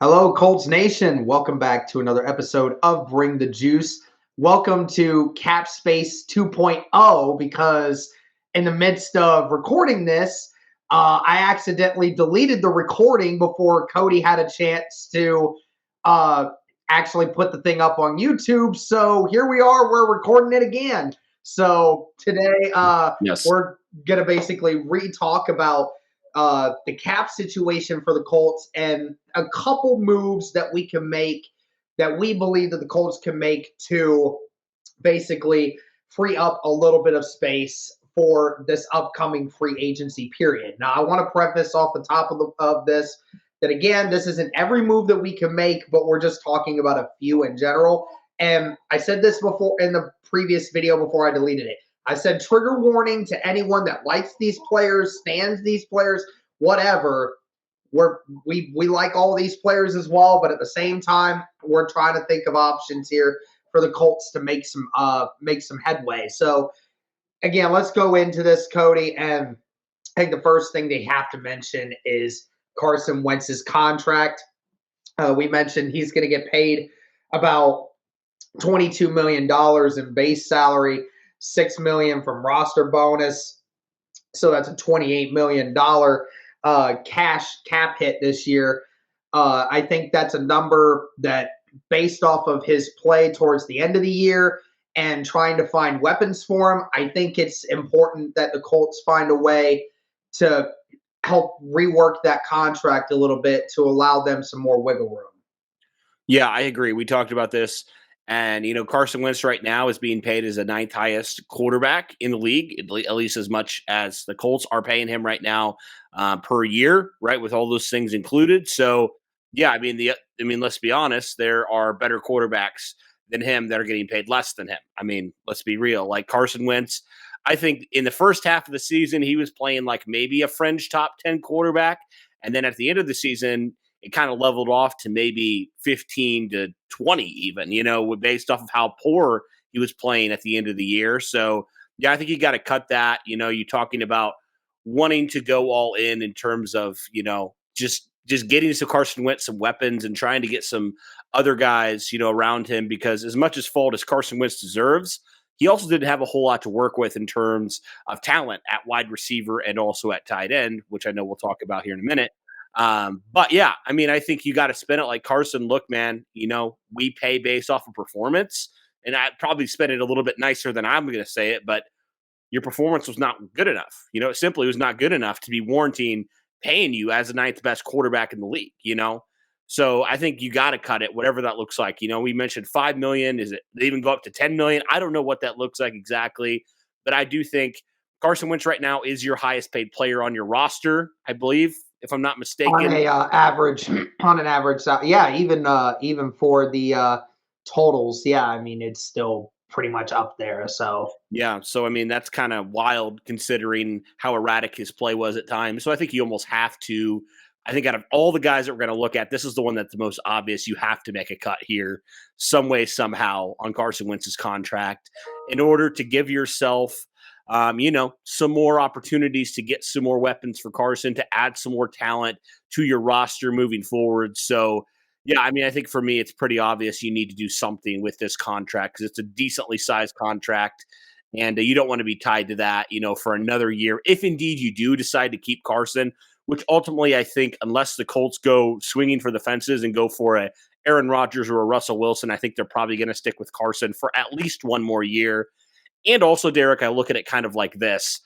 Hello, Colts Nation. Welcome back to another episode of Bring the Juice. Welcome to Cap Space 2.0 because in the midst of recording this, I accidentally deleted the recording before Cody had a chance to actually put the thing up on YouTube. So here we are. We're recording it again. So today Yes. we're going to basically re-talk about the cap situation for the Colts and a couple moves that we can make that we believe that the Colts can make to basically free up a little bit of space for this upcoming free agency period. Now, I want to preface off the top of this that again, this isn't every move that we can make, but we're just talking about a few in general. And I said this before in the previous video before I deleted it. I said trigger warning to anyone that likes these players, stands these players, whatever. We like all these players as well, but at the same time, we're trying to think of options here for the Colts to make some headway. So again, let's go into this, Cody. And I think the first thing they have to mention is Carson Wentz's contract. We mentioned he's going to get paid about $22 million in base salary, $6 million from roster bonus. So that's a $28 million cash cap hit this year. I think that's a number that, based off of his play towards the end of the year and trying to find weapons for him, I think it's important that the Colts find a way to help rework that contract a little bit to allow them some more wiggle room. Yeah, I agree. We talked about this. And, Carson Wentz right now is being paid as the ninth highest quarterback in the league, at least as much as the Colts are paying him right now per year, right, with all those things included. So, yeah, let's be honest, there are better quarterbacks than him that are getting paid less than him. I mean, let's be real. Like Carson Wentz, I think in the first half of the season, he was playing like maybe a fringe top 10 quarterback. And then at the end of the season, it kind of leveled off to maybe 15 to 20 even, based off of how poor he was playing at the end of the year. So, yeah, I think you got to cut that. You're talking about wanting to go all in terms of, just getting to Carson Wentz some weapons and trying to get some other guys, around him, because as much as fault as Carson Wentz deserves, he also didn't have a whole lot to work with in terms of talent at wide receiver and also at tight end, which I know we'll talk about here in a minute. But yeah, I think you got to spin it like Carson. Look, man, we pay based off of performance, and I'd probably spend it a little bit nicer than I'm going to say it, but your performance was not good enough. It simply was not good enough to be warranting paying you as the ninth best quarterback in the league, So I think you got to cut it, whatever that looks like. We mentioned 5 million. Is it they even go up to 10 million? I don't know what that looks like exactly, but I do think Carson Wentz right now is your highest paid player on your roster, I believe, if I'm not mistaken. On an average, yeah, even for the totals, yeah, it's still pretty much up there. So yeah, so that's kind of wild considering how erratic his play was at times. So I think you almost have to. I think out of all the guys that we're going to look at, this is the one that's the most obvious. You have to make a cut here, some way, somehow, on Carson Wentz's contract, in order to give yourself, some more opportunities to get some more weapons for Carson, to add some more talent to your roster moving forward. So, yeah, I think for me, it's pretty obvious you need to do something with this contract because it's a decently sized contract. And you don't want to be tied to that, for another year. If indeed you do decide to keep Carson, which ultimately I think, unless the Colts go swinging for the fences and go for a Aaron Rodgers or a Russell Wilson, I think they're probably going to stick with Carson for at least one more year. And also, Derek, I look at it kind of like this.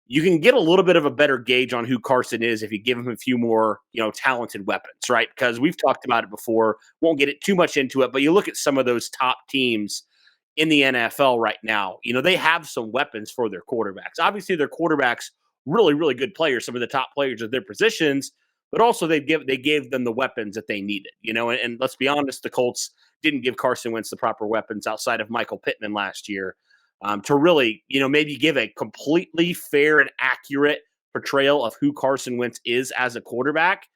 You can get a little bit of a better gauge on who Carson is if you give him a few more, talented weapons, right? Because we've talked about it before. Won't get it too much into it, but you look at some of those top teams in the NFL right now, they have some weapons for their quarterbacks. Obviously, their quarterbacks, really, really good players, some of the top players of their positions, but also they gave them the weapons that they needed, and let's be honest, the Colts didn't give Carson Wentz the proper weapons outside of Michael Pittman last year to really, maybe give a completely fair and accurate portrayal of who Carson Wentz is as a quarterback.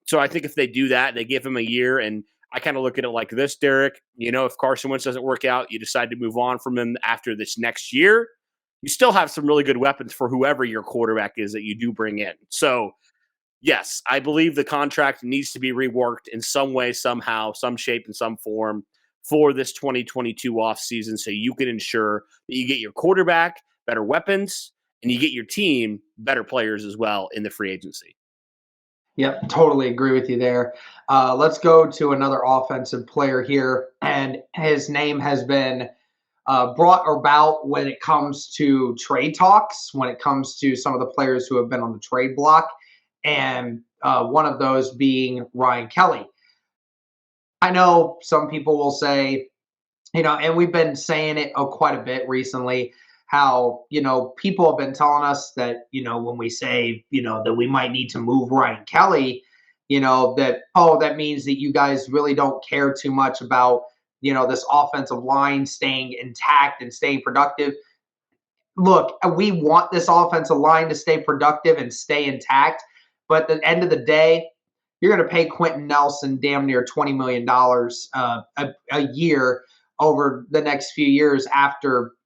So I think if they do that, they give him a year, and I kind of look at it like this, Derek. If Carson Wentz doesn't work out, you decide to move on from him after this next year. You still have some really good weapons for whoever your quarterback is that you do bring in. So Yes, I believe the contract needs to be reworked in some way, somehow, some shape, and some form for this 2022 offseason so you can ensure that you get your quarterback better weapons and you get your team better players as well in the free agency. Yep, totally agree with you there. Let's go to another offensive player here, and his name has been brought about when it comes to trade talks, when it comes to some of the players who have been on the trade block, and one of those being Ryan Kelly. I know some people will say, and we've been saying it quite a bit recently, how, people have been telling us that, when we say, that we might need to move Ryan Kelly, that, oh, that means that you guys really don't care too much about, this offensive line staying intact and staying productive. Look, we want this offensive line to stay productive and stay intact. But at the end of the day, you're going to pay Quentin Nelson damn near $20 million a year over the next few years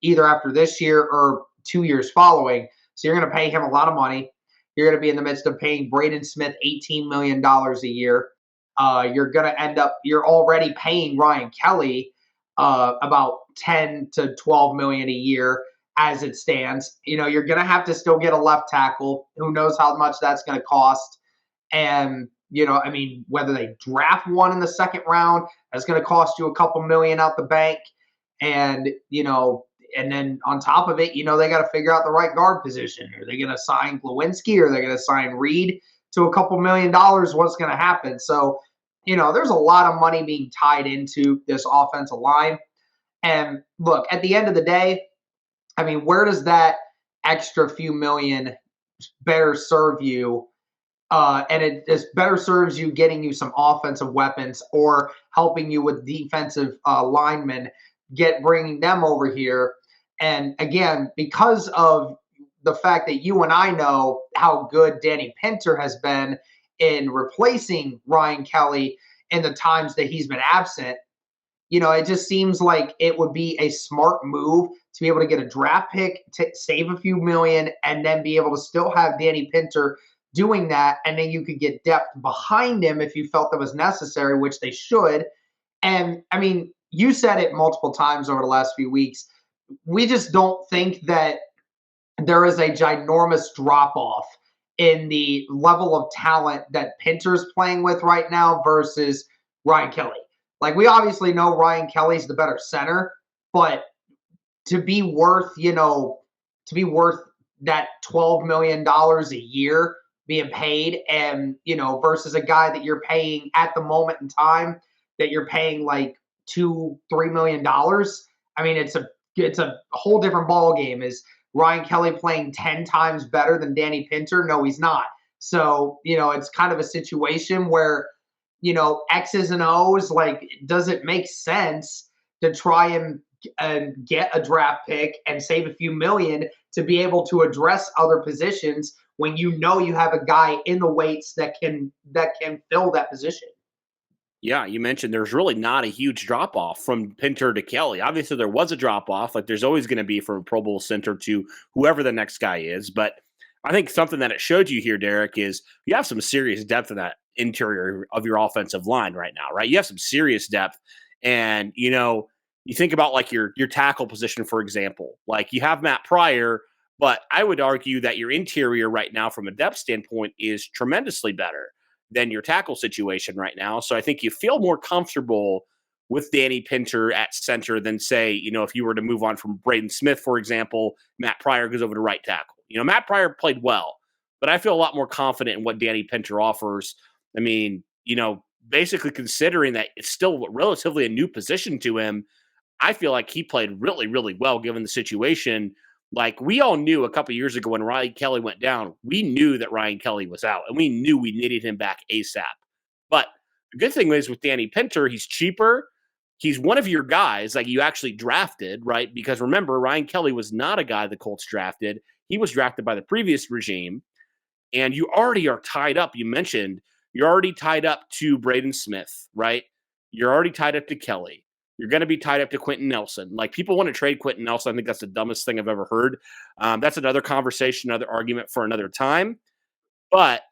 either after this year or 2 years following. So you're going to pay him a lot of money. You're going to be in the midst of paying Braden Smith $18 million a year. You're already paying Ryan Kelly about 10 to 12 million a year as it stands. You're going to have to still get a left tackle. Who knows how much that's going to cost. And, whether they draft one in the second round, that's going to cost you a couple million out the bank. And, and then on top of it, they got to figure out the right guard position. Are they going to sign Glowinski or are they going to sign Reed to a couple $1 million? What's going to happen? So, there's a lot of money being tied into this offensive line. And look, at the end of the day, where does that extra few million better serve you? And it just better serves you getting you some offensive weapons or helping you with defensive linemen, bringing them over here. And again, because of the fact that you and I know how good Danny Pinter has been in replacing Ryan Kelly in the times that he's been absent, it just seems like it would be a smart move to be able to get a draft pick, to save a few million, and then be able to still have Danny Pinter doing that. And then you could get depth behind him if you felt that was necessary, which they should. And you said it multiple times over the last few weeks. We just don't think that there is a ginormous drop off in the level of talent that Pinter's playing with right now versus Ryan Kelly. Like, we obviously know Ryan Kelly's the better center, but to be worth that $12 million a year being paid, and versus a guy that you're paying at the moment in time that you're paying like $2-3 million. It's a whole different ball game. Is Ryan Kelly playing 10 times better than Danny Pinter? No, he's not. So, it's kind of a situation where, X's and O's, like, does it make sense to try and get a draft pick and save a few million to be able to address other positions when you have a guy in the weights that can fill that position? Yeah, you mentioned there's really not a huge drop off from Pinter to Kelly. Obviously, there was a drop off, like there's always going to be from a Pro Bowl center to whoever the next guy is. But I think something that it showed you here, Derek, is you have some serious depth in that interior of your offensive line right now, right? You have some serious depth. And, you think about like your tackle position, for example, like you have Matt Pryor, but I would argue that your interior right now from a depth standpoint is tremendously better than your tackle situation right now. So I think you feel more comfortable with Danny Pinter at center than, say, if you were to move on from Braden Smith, for example, Matt Pryor goes over to right tackle. Matt Pryor played well, but I feel a lot more confident in what Danny Pinter offers. Basically considering that it's still relatively a new position to him, I feel like he played really, really well given the situation. Like, we all knew a couple of years ago when Ryan Kelly went down, we knew that Ryan Kelly was out, and we knew we needed him back ASAP. But the good thing is with Danny Pinter, he's cheaper. He's one of your guys like you actually drafted, right? Because remember, Ryan Kelly was not a guy the Colts drafted. He was drafted by the previous regime, and you already are tied up. You mentioned you're already tied up to Braden Smith, right? You're already tied up to Kelly. You're going to be tied up to Quentin Nelson. Like, people want to trade Quentin Nelson. I think that's the dumbest thing I've ever heard. That's another conversation, another argument for another time. But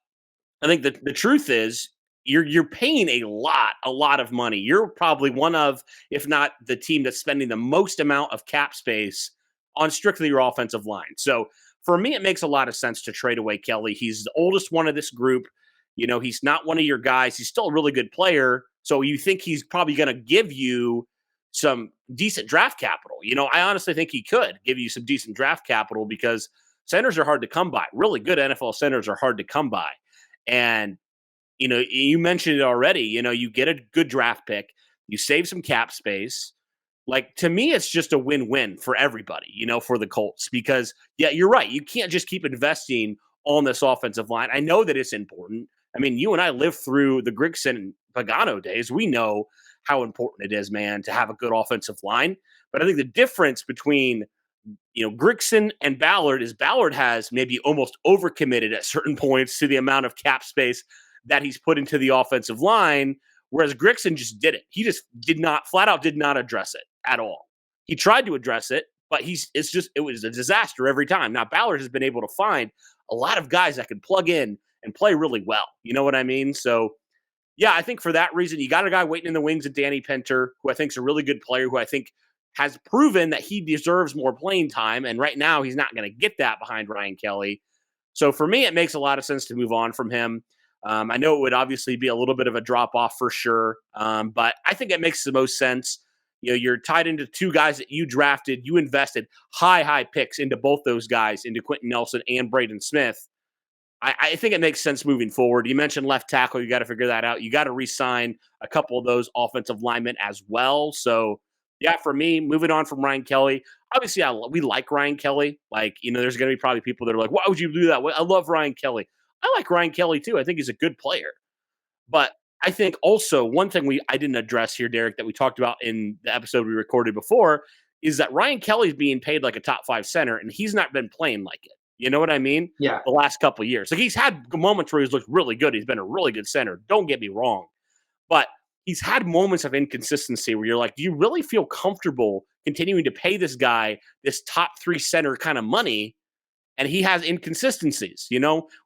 I think that the truth is you're paying a lot of money. You're probably one of, if not the team that's spending the most amount of cap space on strictly your offensive line. So for me, it makes a lot of sense to trade away Kelly. He's the oldest one of this group. He's not one of your guys. He's still a really good player. So you think he's probably going to give you some decent draft capital. I honestly think he could give you some decent draft capital because centers are hard to come by. Really good NFL centers are hard to come by. And, you mentioned it already, you get a good draft pick, you save some cap space. Like, to me, it's just a win-win for everybody, for the Colts, because, yeah, you're right. You can't just keep investing on this offensive line. I know that it's important. I mean, you and I lived through the Grigson and Pagano days. We know how important it is, man, to have a good offensive line. But I think the difference between Grigson and Ballard is Ballard has maybe almost overcommitted at certain points to the amount of cap space that he's put into the offensive line, whereas Grigson just did it. He just flat out did not address it at all. He tried to address it, but it was a disaster every time. Now, Ballard has been able to find a lot of guys that can plug in and play really well. You know what I mean? So, yeah, I think for that reason, you got a guy waiting in the wings at Danny Pinter, who I think is a really good player, who I think has proven that he deserves more playing time. And right now, he's not going to get that behind Ryan Kelly. So for me, it makes a lot of sense to move on from him. I know it would obviously be a little bit of a drop off for sure. But I think it makes the most sense. You're tied into two guys that you drafted. You invested high picks into both those guys, into Quentin Nelson and Braden Smith. I think it makes sense moving forward. You mentioned left tackle. You got to figure that out. You got to re-sign a couple of those offensive linemen as well. So, yeah, for me, moving on from Ryan Kelly, obviously we like Ryan Kelly. Like, there's going to be probably people that are like, why would you do that? I love Ryan Kelly. I like Ryan Kelly too. I think he's a good player. But I think also one thing I didn't address here, Derek, that we talked about in the episode we recorded before is that Ryan Kelly's being paid like a top 5 center, and he's not been playing like it. You know what I mean? Yeah. The last couple of years. Like, he's had moments where he's looked really good. He's been a really good center. Don't get me wrong. But he's had moments of inconsistency where you're like, do you really feel comfortable continuing to pay this guy this top 3 center kind of money? And he has inconsistencies,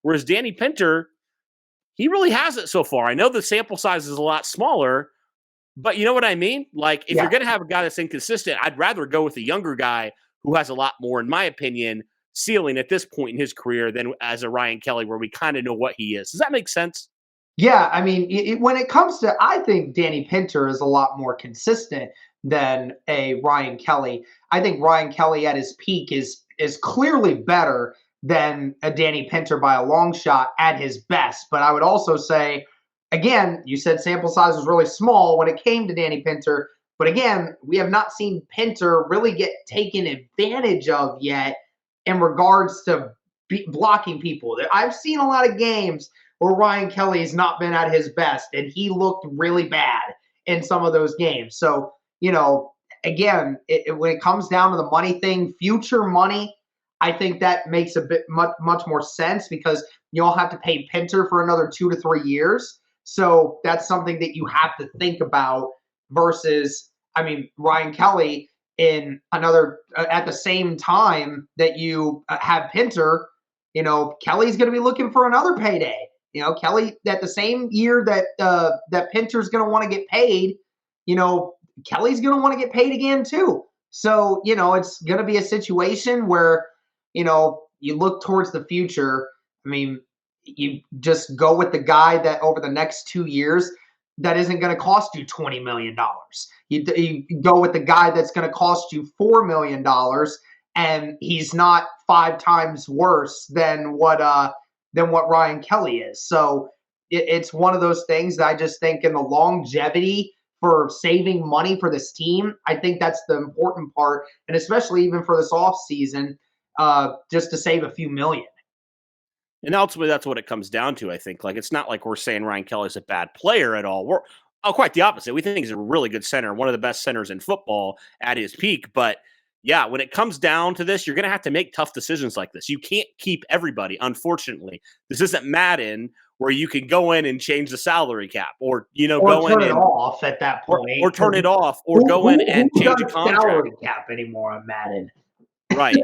Whereas Danny Pinter, he really has it so far. I know the sample size is a lot smaller, but you know what I mean? Like, if you're going to have a guy that's inconsistent, I'd rather go with a younger guy who has a lot more, in my opinion, ceiling at this point in his career than as a Ryan Kelly, where we kind of know what he is. Does that make sense? Yeah, I mean, when it comes to, I think Danny Pinter is a lot more consistent than a Ryan Kelly. I think Ryan Kelly at his peak is clearly better than a Danny Pinter by a long shot at his best. But I would also say, again, you said sample size was really small when it came to Danny Pinter. But again, we have not seen Pinter really get taken advantage of yet in regards to blocking people. I've seen a lot of games where Ryan Kelly has not been at his best, and he looked really bad in some of those games. So, again, when it comes down to the money thing, future money, I think that makes a bit much more sense because you'll have to pay Pinter for another 2 to 3 years. So that's something that you have to think about versus, Ryan Kelly in another at the same time that you have Pinter, Kelly's going to be looking for another payday. Kelly, at the same year that Pinter's going to want to get paid, Kelly's going to want to get paid again too. So, it's going to be a situation where, you look towards the future. You just go with the guy that over the next 2 years, that isn't going to cost you $20 million. You go with the guy that's going to cost you $4 million, and he's not 5 times worse than what Ryan Kelly is. So it's one of those things that I just think in the longevity for saving money for this team, I think that's the important part, and especially even for this offseason, just to save a few million. And ultimately, that's what it comes down to, I think. Like, it's not like we're saying Ryan Kelly's a bad player at all. We're quite the opposite. We think he's a really good center, one of the best centers in football at his peak. But, yeah, when it comes down to this, you're going to have to make tough decisions like this. You can't keep everybody, unfortunately. This isn't Madden where you can go in and change the salary cap or, go turn in it off at that point. Or turn it off or go in and change a contract. Salary cap anymore on Madden. Right,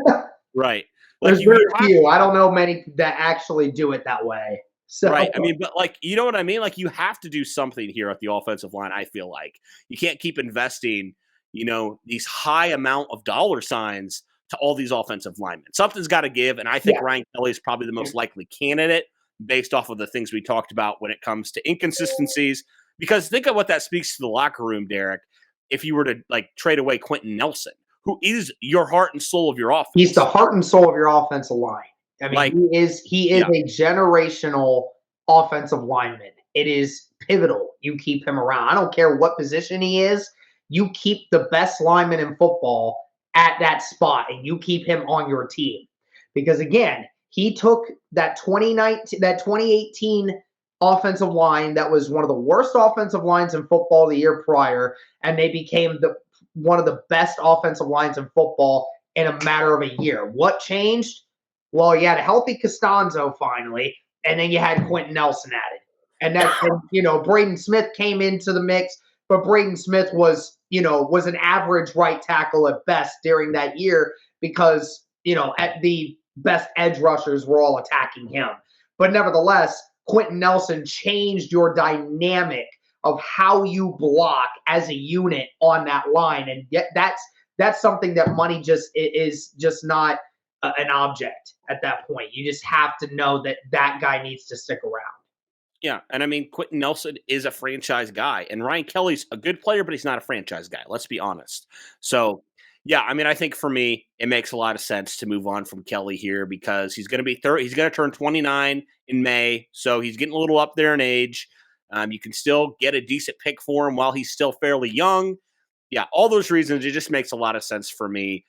right. There's very few. I don't know many that actually do it that way. So, right. I mean, but like, you know what I mean? Like, you have to do something here at the offensive line. I feel like you can't keep investing, these high amount of dollar signs to all these offensive linemen. Something's got to give. And I think yeah. Ryan Kelly is probably the most likely candidate based off of the things we talked about when it comes to inconsistencies. Because think of what that speaks to the locker room, Derek. If you were to like trade away Quentin Nelson, who is your heart and soul of your offense. He's the heart and soul of your offensive line. I mean, Like, he is a generational offensive lineman. It is pivotal. You keep him around. I don't care what position he is. You keep the best lineman in football at that spot, and you keep him on your team. Because again, he took that 2018 offensive line that was one of the worst offensive lines in football the year prior, and they became one of the best offensive lines in football in a matter of a year. What changed? Well, you had a healthy Costanzo finally, and then you had Quentin Nelson added. And Braden Smith came into the mix, but Braden Smith was an average right tackle at best during that year because, at the best edge rushers were all attacking him. But nevertheless, Quentin Nelson changed your dynamic of how you block as a unit on that line. And yet that's something that money just is just not an object at that point. You just have to know that guy needs to stick around. Yeah, and I mean, Quentin Nelson is a franchise guy, and Ryan Kelly's a good player, but he's not a franchise guy. Let's be honest. So, yeah, I mean, I think for me, it makes a lot of sense to move on from Kelly here because he's going to be he's going to turn 29 in May, so he's getting a little up there in age. You can still get a decent pick for him while he's still fairly young. Yeah, all those reasons, it just makes a lot of sense for me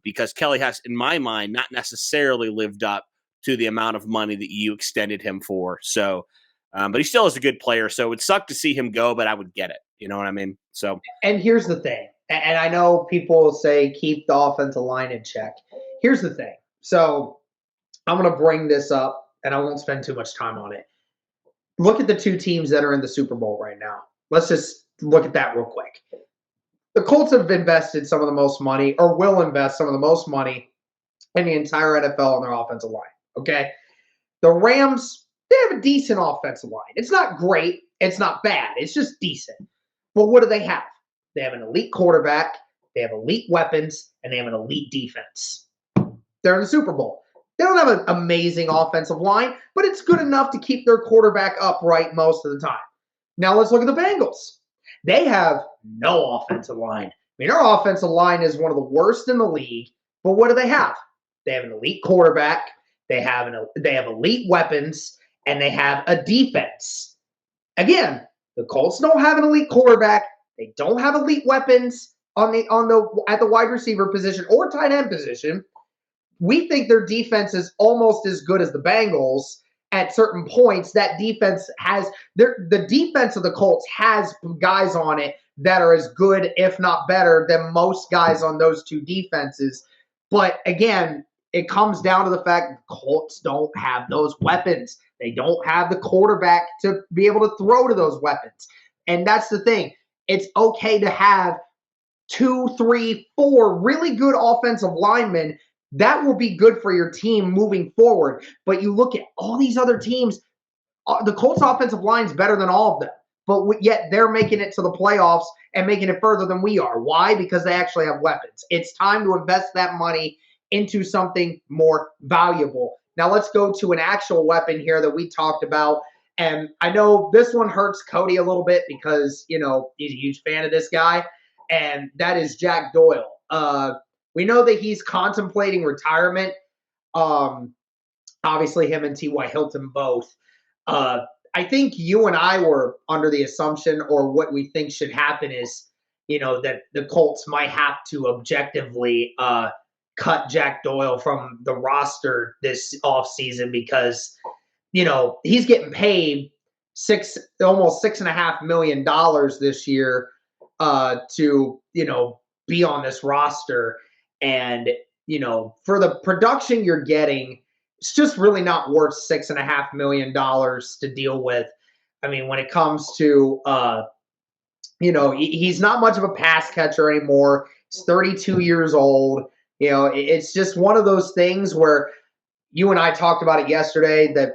because Kelly has, in my mind, not necessarily lived up to the amount of money that you extended him for. So, but he still is a good player, so it would suck to see him go, but I would get it. You know what I mean? So, and here's the thing, and I know people say keep the offensive line in check. Here's the thing. So I'm going to bring this up, and I won't spend too much time on it. Look at the two teams that are in the Super Bowl right now. Let's just look at that real quick. The Colts have invested some of the most money, or will invest some of the most money in the entire NFL on their offensive line. Okay? The Rams, they have a decent offensive line. It's not great. It's not bad. It's just decent. But what do they have? They have an elite quarterback, they have elite weapons, and they have an elite defense. They're in the Super Bowl. They don't have an amazing offensive line, but it's good enough to keep their quarterback upright most of the time. Now let's look at the Bengals. They have no offensive line. I mean, their offensive line is one of the worst in the league, but what do they have? They have an elite quarterback, they have elite weapons, and they have a defense. Again, the Colts don't have an elite quarterback. They don't have elite weapons at the wide receiver position or tight end position. We think their defense is almost as good as the Bengals at certain points. That defense the defense of the Colts has guys on it that are as good, if not better, than most guys on those two defenses. But again, it comes down to the fact that the Colts don't have those weapons. They don't have the quarterback to be able to throw to those weapons. And that's the thing. It's okay to have 2, 3, 4 really good offensive linemen. That will be good for your team moving forward. But you look at all these other teams, the Colts offensive line is better than all of them. But yet they're making it to the playoffs and making it further than we are. Why? Because they actually have weapons. It's time to invest that money into something more valuable. Now let's go to an actual weapon here that we talked about. And I know this one hurts Cody a little bit because, he's a huge fan of this guy. And that is Jack Doyle. We know that he's contemplating retirement. Obviously, him and T.Y. Hilton both. I think you and I were under the assumption, or what we think should happen is, that the Colts might have to objectively cut Jack Doyle from the roster this offseason because, he's getting paid almost $6.5 million this year to, be on this roster. And, for the production you're getting, it's just really not worth $6.5 million to deal with. I mean, when it comes to, he's not much of a pass catcher anymore. He's 32 years old. It's just one of those things where you and I talked about it yesterday that,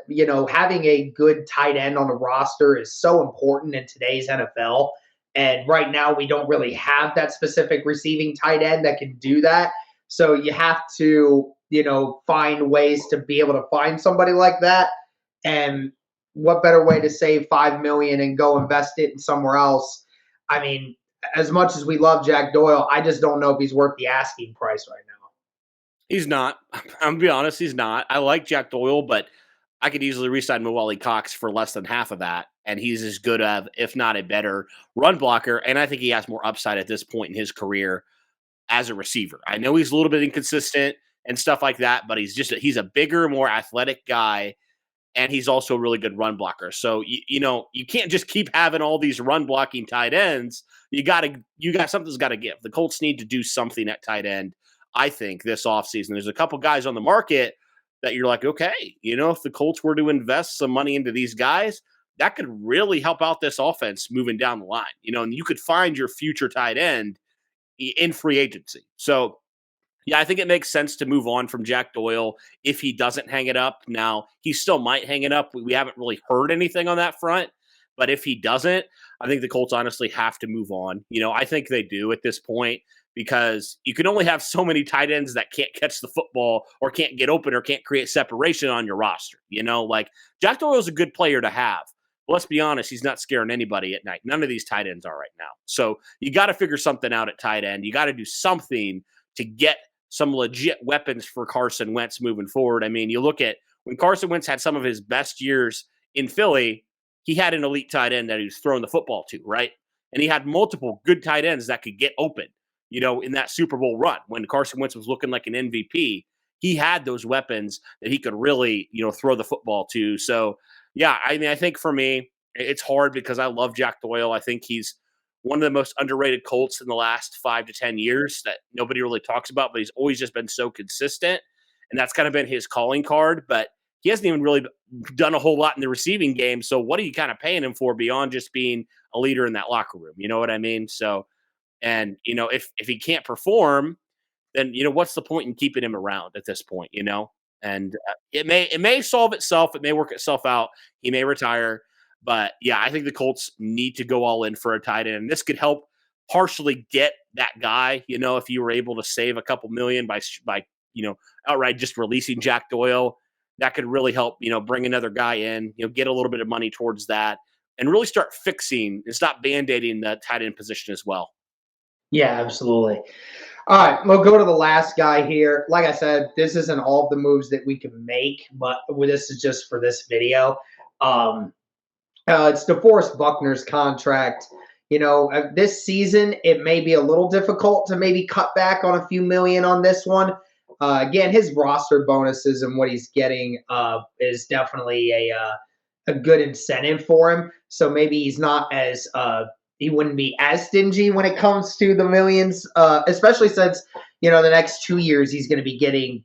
having a good tight end on the roster is so important in today's NFL. And right now, we don't really have that specific receiving tight end that can do that. So you have to, find ways to be able to find somebody like that. And what better way to save $5 million and go invest it in somewhere else? I mean, as much as we love Jack Doyle, I just don't know if he's worth the asking price right now. He's not. I'm gonna be honest, he's not. I like Jack Doyle, but I could easily re-sign Wally Cox for less than half of that, and he's as good of, if not a better, run blocker. And I think he has more upside at this point in his career as a receiver. I know he's a little bit inconsistent and stuff like that, but he's a bigger, more athletic guy, and he's also a really good run blocker. So you can't just keep having all these run blocking tight ends. Something's got to give. The Colts need to do something at tight end. I think this offseason, there's a couple guys on the market that you're like, okay, if the Colts were to invest some money into these guys, that could really help out this offense moving down the line. And you could find your future tight end in free agency. So yeah, I think it makes sense to move on from Jack Doyle if he doesn't hang it up. Now, he still might hang it up. We haven't really heard anything on that front. But if he doesn't, I think the Colts honestly have to move on. I think they do at this point because you can only have so many tight ends that can't catch the football or can't get open or can't create separation on your roster. Like Jack Doyle is a good player to have. But let's be honest, he's not scaring anybody at night. None of these tight ends are right now. So you got to figure something out at tight end. You got to do something to get some legit weapons for Carson Wentz moving forward. I mean, you look at when Carson Wentz had some of his best years in Philly, he had an elite tight end that he was throwing the football to, right? And he had multiple good tight ends that could get open, in that Super Bowl run. When Carson Wentz was looking like an MVP, he had those weapons that he could really, throw the football to. So, yeah, I mean, I think for me, it's hard because I love Jack Doyle. I think he's one of the most underrated Colts in the last 5 to 10 years that nobody really talks about, but he's always just been so consistent. And that's kind of been his calling card. But he hasn't even really done a whole lot in the receiving game. So what are you kind of paying him for beyond just being a leader in that locker room? You know what I mean? So, and, if he can't perform, then, what's the point in keeping him around at this point, And it may solve itself. It may work itself out. He may retire. But, yeah, I think the Colts need to go all in for a tight end. And this could help partially get that guy, if you were able to save a couple million by outright just releasing Jack Doyle. That could really help, bring another guy in, get a little bit of money towards that and really start fixing and stop Band-Aiding the tight end position as well. Yeah, absolutely. All right, we'll go to the last guy here. Like I said, this isn't all of the moves that we can make, but this is just for this video. It's DeForest Buckner's contract. This season, it may be a little difficult to maybe cut back on a few million on this one. Again, his roster bonuses and what he's getting is definitely a good incentive for him. So maybe he's not as he wouldn't be as stingy when it comes to the millions, especially since the next 2 years he's going to be getting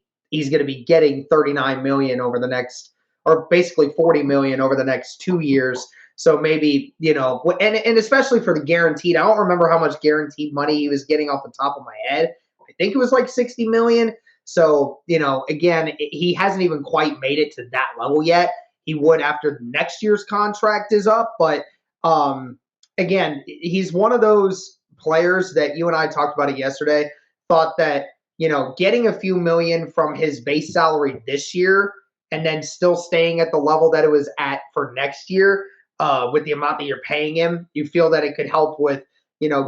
39 million over the next, or basically 40 million over the next 2 years. So maybe, and especially for the guaranteed, I don't remember how much guaranteed money he was getting off the top of my head. I think it was like 60 million. So, again, he hasn't even quite made it to that level yet. He would after next year's contract is up. But, again, he's one of those players that you and I talked about it yesterday, thought that, getting a few million from his base salary this year and then still staying at the level that it was at for next year with the amount that you're paying him, you feel that it could help with,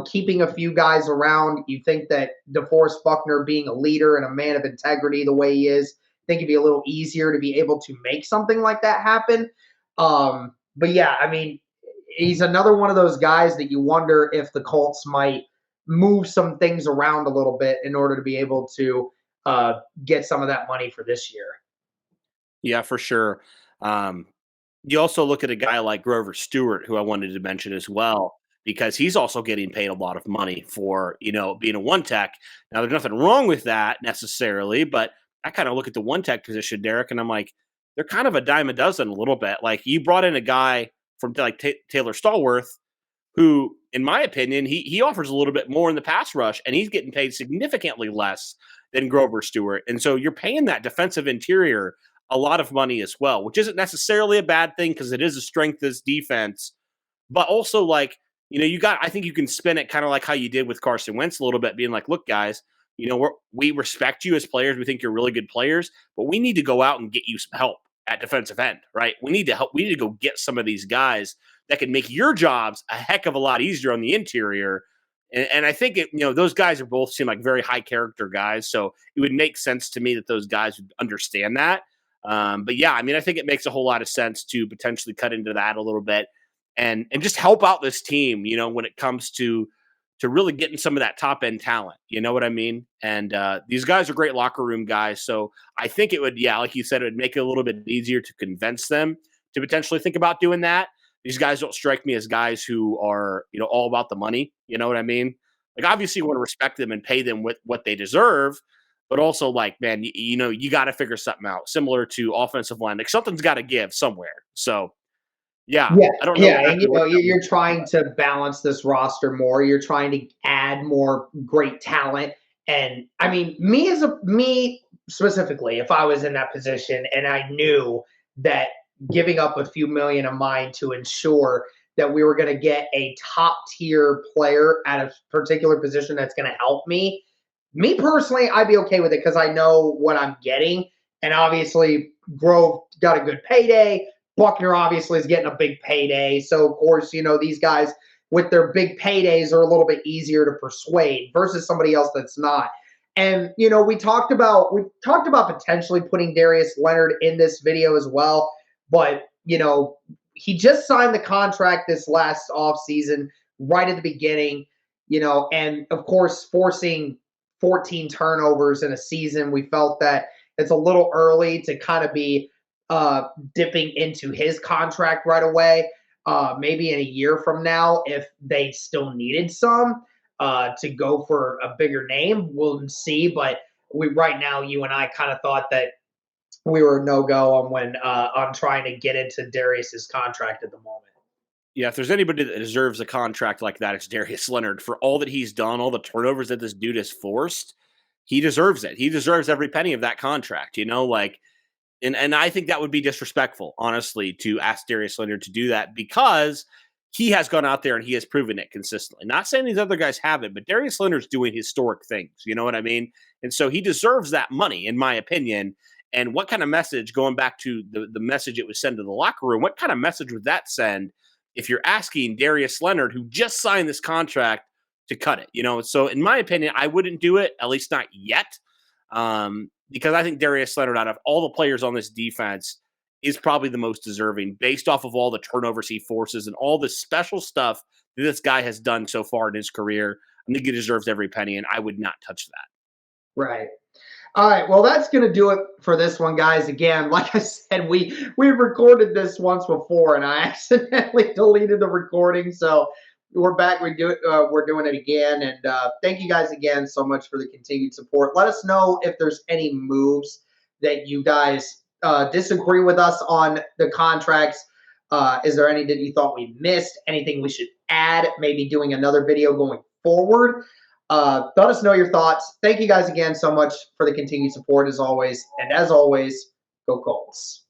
keeping a few guys around. You think that DeForest Buckner being a leader and a man of integrity the way he is, I think it'd be a little easier to be able to make something like that happen. But yeah, I mean, he's another one of those guys that you wonder if the Colts might move some things around a little bit in order to be able to get some of that money for this year. Yeah, for sure. You also look at a guy like Grover Stewart, who I wanted to mention as well, because he's also getting paid a lot of money for, being a one tech. Now, there's nothing wrong with that necessarily, but I kind of look at the one tech position, Derek, and I'm like, they're kind of a dime a dozen a little bit. Like, you brought in a guy from like Taylor Stallworth, who, in my opinion, he offers a little bit more in the pass rush, and he's getting paid significantly less than Grover Stewart. And so you're paying that defensive interior a lot of money as well, which isn't necessarily a bad thing because it is a strength as defense. But also, like, I think you can spin it kind of like how you did with Carson Wentz a little bit, being like, look, guys, we respect you as players. We think you're really good players, but we need to go out and get you some help at defensive end, right? We need to help. We need to go get some of these guys that can make your jobs a heck of a lot easier on the interior. And I think those guys are both seem like very high character guys. So it would make sense to me that those guys would understand that. But yeah, I mean, I think it makes a whole lot of sense to potentially cut into that a little bit and just help out this team, when it comes to really getting some of that top end talent. You know what I mean? And these guys are great locker room guys. So I think it would, like you said, it would make it a little bit easier to convince them to potentially think about doing that. These guys don't strike me as guys who are, all about the money. You know what I mean? Like, obviously you want to respect them and pay them with what they deserve, but also, like, man, you got to figure something out. Similar to offensive line, like something's got to give somewhere. So yeah, I don't know. Yeah, and you're trying to balance this roster more. You're trying to add more great talent. And I mean, me specifically, if I was in that position and I knew that giving up a few million of mine to ensure that we were going to get a top tier player at a particular position that's going to help me personally, I'd be okay with it because I know what I'm getting. And obviously, Grove got a good payday. Buckner obviously is getting a big payday. So, of course, these guys with their big paydays are a little bit easier to persuade versus somebody else that's not. And, we talked about potentially putting Darius Leonard in this video as well. But, he just signed the contract this last offseason right at the beginning, and, of course, forcing 14 turnovers in a season. We felt that it's a little early to kind of be dipping into his contract right away. Maybe in a year from now, if they still needed some to go for a bigger name, we'll see. But right now, you and I kind of thought that we were no-go on trying to get into Darius's contract at the moment. Yeah, if there's anybody that deserves a contract like that, it's Darius Leonard. For all that he's done, all the turnovers that this dude has forced, he deserves it. He deserves every penny of that contract, and I think that would be disrespectful, honestly, to ask Darius Leonard to do that because he has gone out there and he has proven it consistently. Not saying these other guys haven't, but Darius Leonard's doing historic things. You know what I mean? And so he deserves that money, in my opinion. And what kind of message, going back to the message it would send to the locker room, what kind of message would that send if you're asking Darius Leonard, who just signed this contract, to cut it? So in my opinion, I wouldn't do it, at least not yet, because I think Darius Leonard, out of all the players on this defense, is probably the most deserving based off of all the turnovers he forces and all the special stuff that this guy has done so far in his career. I think he deserves every penny, and I would not touch that. Right. All right, well, that's going to do it for this one, guys. Again, like I said, we recorded this once before, and I accidentally deleted the recording, so we're back. We're doing it again, and thank you guys again so much for the continued support. Let us know if there's any moves that you guys disagree with us on the contracts. Is there any that you thought we missed? Anything we should add? Maybe doing another video going forward. Let us know your thoughts. Thank you guys again so much for the continued support as always. And as always, go Colts.